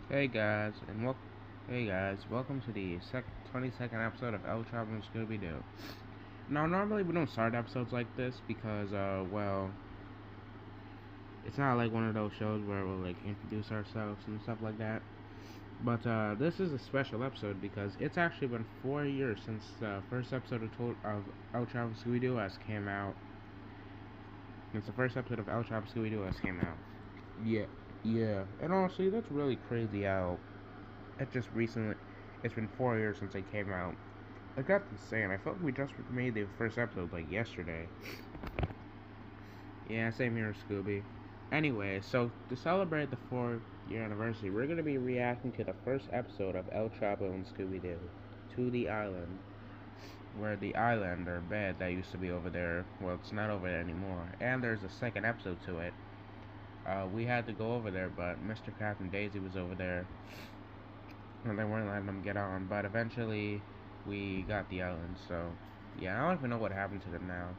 Hey guys, welcome to the 22nd episode of El Chavo and Scooby-Doo. Now, normally we don't start episodes like this because, it's not like one of those shows where we'll like introduce ourselves and stuff like that. But this is a special episode because it's actually been 4 years since the first episode of El Chavo and Scooby-Doo has came out. It's the first episode of El Chavo and Scooby-Doo has came out. Yeah, yeah, and honestly, that's really crazy how it just recently. It's been 4 years since it came out. I got insane. I felt like we just made the first episode like yesterday. Yeah, same here, Scooby. Anyway, so to celebrate the 4-year anniversary, we're gonna be reacting to the first episode of El Chavo and Scooby Doo, To the Island, where the island or bed that used to be over there, well, it's not over there anymore. And there's a second episode to it. We had to go over there, but Mr. Crab and Daisy was over there, and they weren't letting them get on. But eventually, we got the island. So, yeah, I don't even know what happened to them now.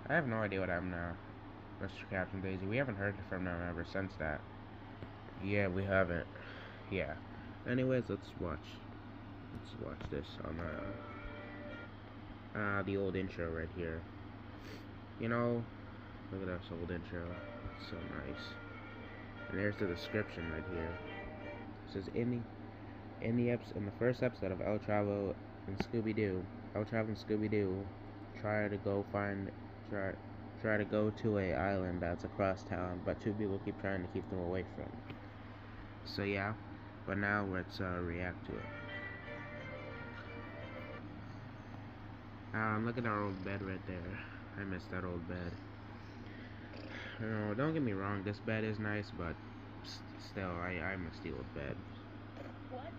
I have no idea what happened now, Mr. Captain Daisy. We haven't heard from them ever since that. Yeah, we haven't. Yeah. Anyways, let's watch. Let's watch this on the old intro right here. You know, look at this old intro. It's so nice. And there's the description right here. It says in the first episode of El Chavo and Scooby Doo, El Chavo and Scooby Doo try to go find try try to go to a island that's across town, but two people keep trying to keep them away from. So yeah, but now let's react to it. Look at our old bed right there. I miss that old bed. You know, don't get me wrong, this bed is nice, but still, I miss the old bed. What?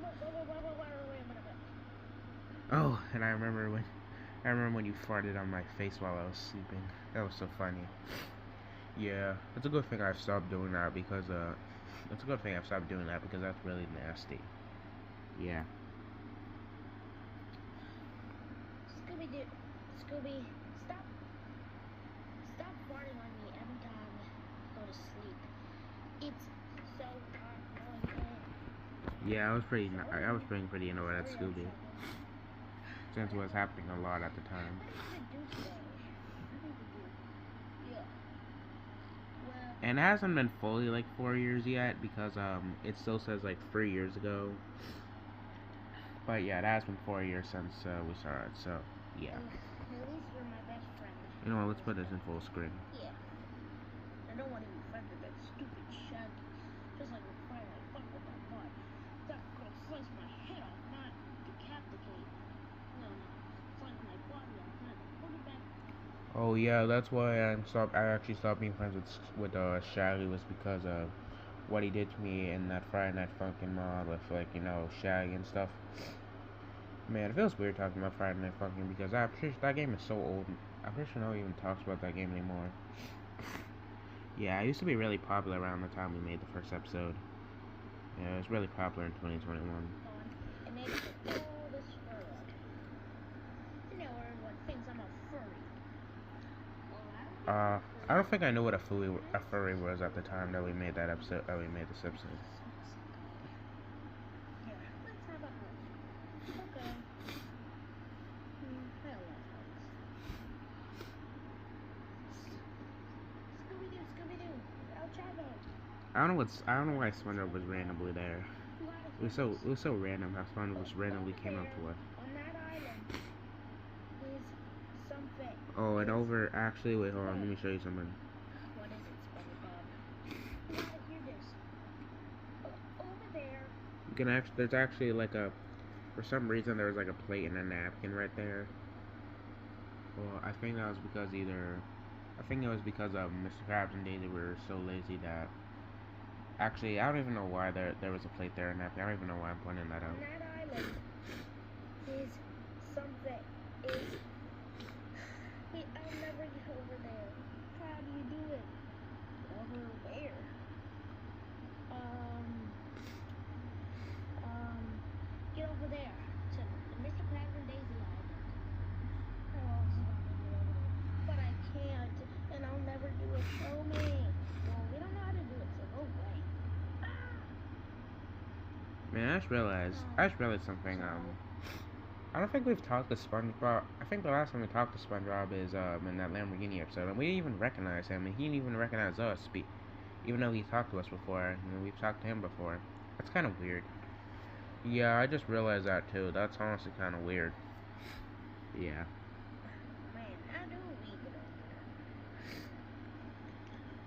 Oh, and I remember when you farted on my face while I was sleeping. That was so funny. Yeah, it's a good thing I've stopped doing that because that's really nasty. Yeah. Scooby Doo, Scooby, stop, stop farting on me every time I go to sleep. It's so annoying. Yeah, I was pretty annoyed at Scooby since it was happening a lot at the time. And it hasn't been fully like 4 years yet because it still says like 3 years ago. But yeah, it has been 4 years since we saw it. So yeah. At least you're my best friend. You know what? Let's put this in full screen. Yeah. I don't want to be friends with that stupid Shaggy. Just like a fire, I fuck with that boy. That girl slice my head off, not decapitate. No, slice my body off, not put it back. Oh yeah, that's why I actually stopped being friends with Shaggy was because of what he did to me in that Friday Night Funkin' mod with like Shaggy and stuff. Man, it feels weird talking about Friday Night Funkin' because I'm pretty sure that game is so old. I'm pretty sure no one even talks about that game anymore. Yeah, it used to be really popular around the time we made the first episode. Yeah, it was really popular in 2021. And they put all this fur on. You know, everyone thinks I'm a furry. I don't think I knew what a furry was at the time that we made that episode. That we made this episode. Yeah, let's have a hunt. Okay. I love hugs. Scooby-Doo, Scooby-Doo, El Chavo. I don't know why SpongeBob was randomly there. It was so random how SpongeBob just randomly came up to us. On that island is something. Oh, and actually, wait, hold on, let me show you something. What is it, SpongeBob? You gotta hear this. Over there. There's actually like for some reason there was like a plate and a napkin right there. Well, I think it was because Mr. Krabs and Daisy were so lazy that. Actually, I don't even know why there was a plate there and napkin. I don't even know why I'm pointing that out. On that island is something. I'll never get over there. How do you do it? Over where? Get over there to Mr. Krabs and Daisy Island. But I can't, and I'll never do it. Show me. Well, we don't know how to do it, so go away. Man, I just realized something. I don't think we've talked to SpongeBob. I think the last time we talked to SpongeBob is in that Lamborghini episode, and we didn't even recognize him, and he didn't even recognize us, even though he talked to us before, and we've talked to him before. That's kind of weird. Yeah, I just realized that too. That's honestly kind of weird. Yeah. Man, I do leave it up there.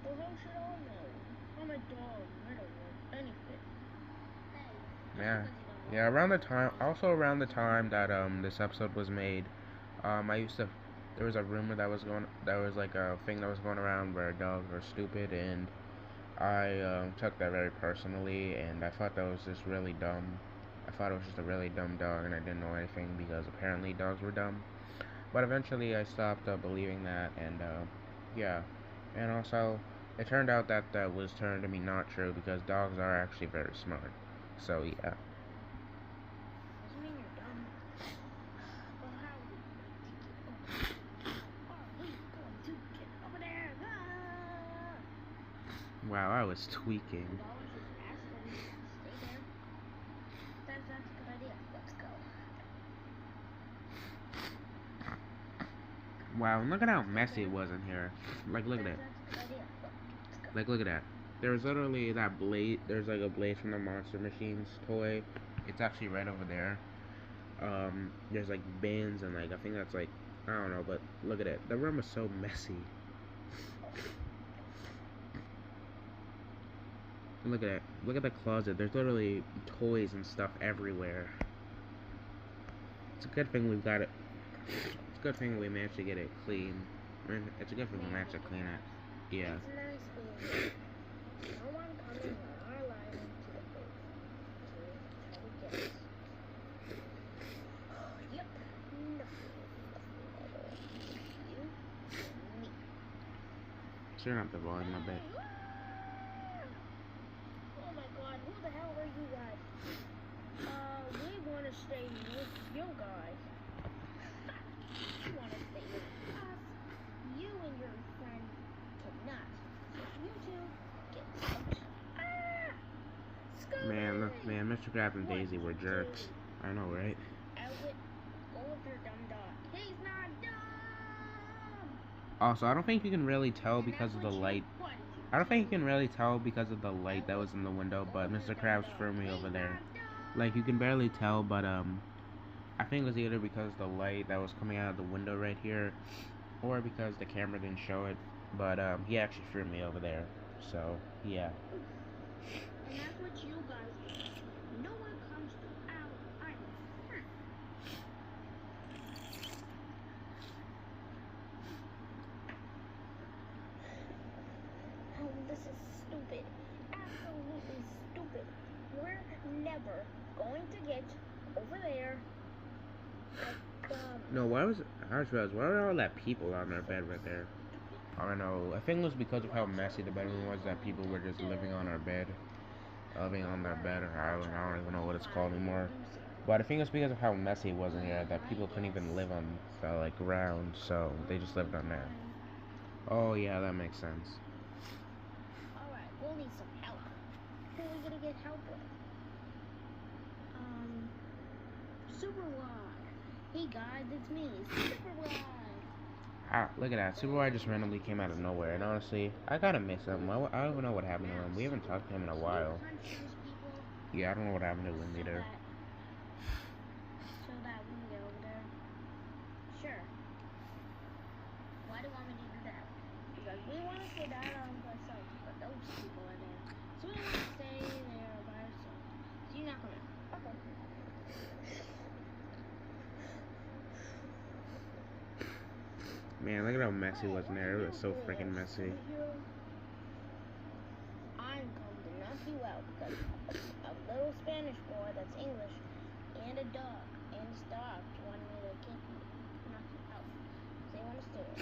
Well, how should I know? I'm a dog, I don't know anything. Yeah. Yeah, around the time that this episode was made, there was a rumor there was like a thing that was going around where dogs are stupid, and I took that very personally, and I thought that was just really dumb. I thought it was just a really dumb dog, and I didn't know anything because apparently dogs were dumb. But eventually I stopped believing that, and yeah. And also, it turned out that that was turned to be not true because dogs are actually very smart. So yeah. Doesn't mean you're dumb. Well, how are we going to get over there? Wow, I was tweaking. The dollars just ask that we stay there. That's a good idea. Let's go. Wow, look at how messy it was in here. Like, look at that. That's a good idea. Let's go. Like, look at that. There's literally that blade. There's like a blade from the Monster Machines toy. It's actually right over there. There's like bins and like I think that's like I don't know, but look at it. The room is so messy. And look at it. Look at the closet. There's literally toys and stuff everywhere. It's a good thing we've got it. It's a good thing we managed to get it clean. It's a good thing we managed to clean it. Yeah. It's nice being no one coming on our line to the booth. So try to guess. Yep. Nothing at all. You and me. Turn up the volume a bit. Oh my god, who the hell are you guys? We want to stay with you guys. You want to stay with us. You and your friend cannot. So you two get out. Scooby! Man, Mr. Krabs and Daisy were jerks. I know, right? Outwit, go with your dumb dog. He's not dumb! Also, I don't think you can really tell because of the light. I don't think you can really tell because of the light that was in the window, but Mr. Krabs threw me over there. Like, you can barely tell, but, I think it was either because of the light that was coming out of the window right here, or because the camera didn't show it, but, he actually threw me over there. So, yeah. And that's what you guys do. No one comes to our island. Oh, this is stupid. Absolutely stupid. We're never going to get over there. No, I just realized, why were all that people on their bed right there? I don't know. I think it was because of how messy the bedroom was that people were just living on our bed. Living on their bed or island. I don't even know what it's called anymore. But I think it's because of how messy it was in here that people couldn't even live on the like ground, so they just lived on there. Oh yeah, that makes sense. Alright, we'll need some help. Who are we gonna get help with? Super Wide. Hey guys, it's me, Super Wide. Ah, look at that. Super Wide just randomly came out of nowhere, and honestly, I kinda miss him. I don't even know what happened to him. We haven't talked to him in a while. Yeah, I don't know what happened to him either. So that we can get over there? Sure. Why do you want me to do that? Because we want to get out on ourselves, but those people are there. So we want to stay there by ourselves. So you're not coming. Okay. Man, look at how messy it was in there. It was so freaking messy. I'm coming to knock you out because a little Spanish boy that's English and a dog and this dog wanted me to knock you out. They want to steal it.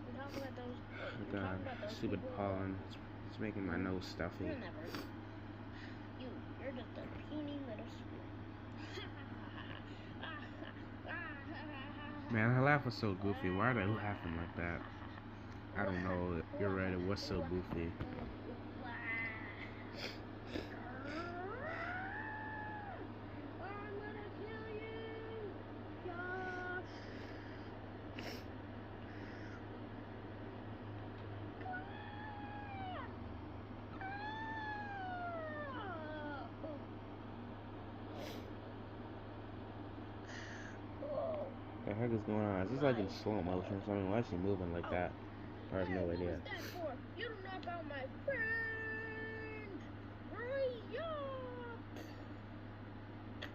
We're talking about those. Oh god, stupid pollen. It's making my nose stuffy. You're never. You're just a puny little screw. Man, her laugh was so goofy. Why are they laughing like that? I don't know. You're right, it was so goofy. heck is going on? Is this like in slow motion or something? Why is she moving like that? I have no What idea. was that for? You don't know about my friend! Hurry up!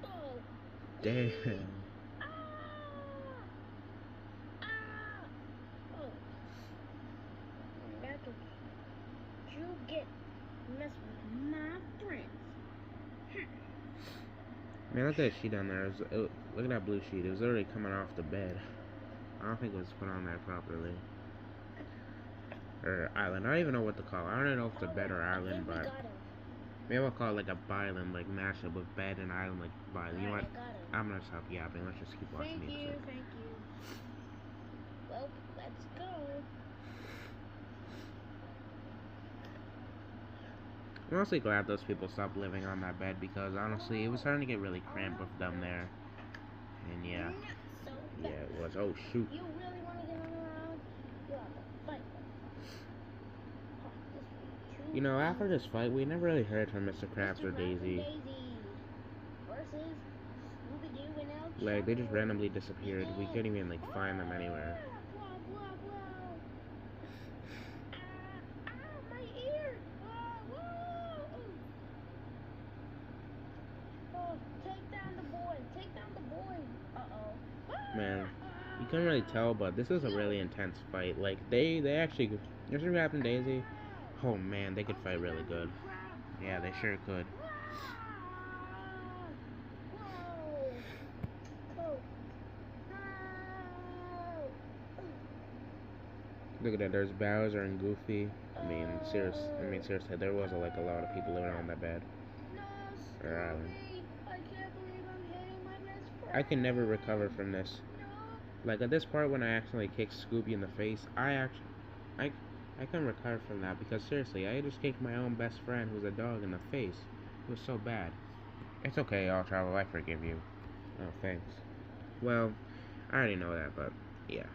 Oh. Damn. Ah! Ah! Oh. That's what you get mess with my friends. Man, look at that sheet down there. Look at that blue sheet. It was already coming off the bed. I don't think it was put on there properly. Or island. I don't even know what to call it. I don't even know if it's a bed or island, but maybe I'll call it like a island, like mashup with bed and island, like island. You know what? I'm gonna stop yapping. Let's just keep watching music. Thank you. Well, let's go. I'm honestly glad those people stopped living on that bed because honestly, it was starting to get really cramped with them there. And yeah. Yeah, it was. Oh, shoot. You really want to get around? You have to fight. You know, after this fight, we never really heard from Mr. Krabs or Daisy. Versus Scooby-Doo and El Like, they just Chavo. randomly disappeared. We couldn't even, like, find them anywhere. My ear! Oh, take down the boy! Take down the boy! Uh-oh. Man, you couldn't really tell, but this was a really intense fight. Like, they actually... Mr. Krabs and Daisy... Oh, man, they could fight really good. Yeah, they sure could. Look at that, there's Bowser and Goofy. I mean, seriously, there was like a lot of people living on that bed. Or island. I can never recover from this. Like at this part when I accidentally kicked Scooby in the face, I can recover from that because seriously, I just kicked my own best friend who's a dog in the face. It was so bad. It's okay, All Travel, I forgive you. Oh, thanks. Well, I already know that, but yeah.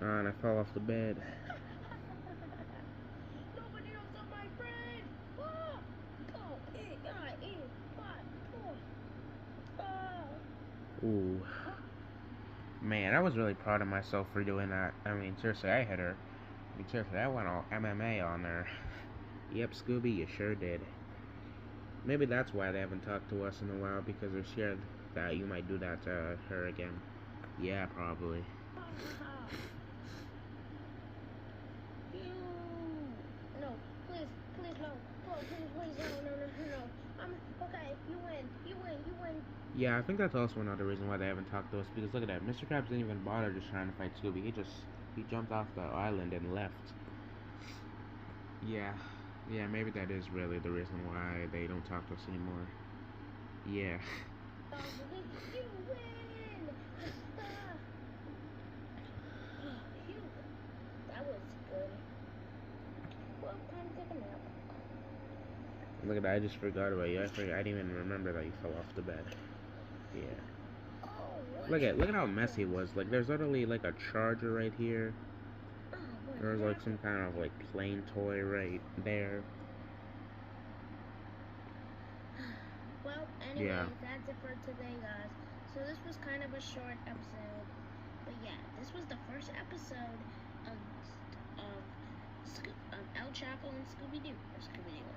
And I fell off the bed. Nobody else on my friend. Ooh. Man, I was really proud of myself for doing that. I mean, seriously, I hit her. I mean, seriously, I went all MMA on her. Yep, Scooby, you sure did. Maybe that's why they haven't talked to us in a while, because they're scared that you might do that to her again. Yeah, probably. No, please, no. Please, no. Okay, you win. Yeah, I think that's also another reason why they haven't talked to us, because look at that, Mr. Krabs didn't even bother just trying to fight Scooby. He jumped off the island and left. Yeah, maybe that is really the reason why they don't talk to us anymore. Yeah. You win! That was good. Well, time to take a nap. Look at that, I just forgot about you. I didn't even remember that you fell off the bed. Yeah. Look at how messy it was. Like, there's literally like a charger right here. There's like some kind of like plain toy right there. Well, anyways, that's it for today, guys. So this was kind of a short episode, but yeah, this was the first episode of El Chavo and Scooby-Doo. Or Scooby-Doo and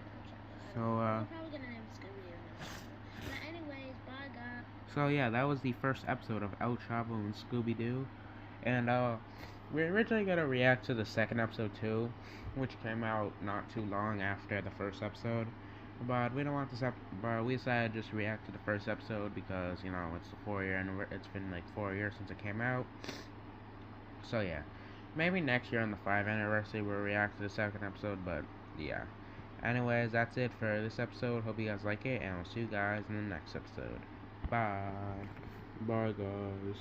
El Chavo. I'm probably gonna name Scooby-Doo and El Chavo. But anyways, bye, guys. So yeah, that was the first episode of El Chavo and Scooby-Doo. And we're originally gonna react to the second episode too, which came out not too long after the first episode. But we don't want this but we decided to just react to the first episode because, you know, it's the 4-year anniversary. It's been like 4 years since it came out. So yeah, maybe next year on the 5th anniversary we'll react to the second episode. But yeah. Anyways, that's it for this episode. Hope you guys like it, and I'll see you guys in the next episode. Bye. Bye, guys.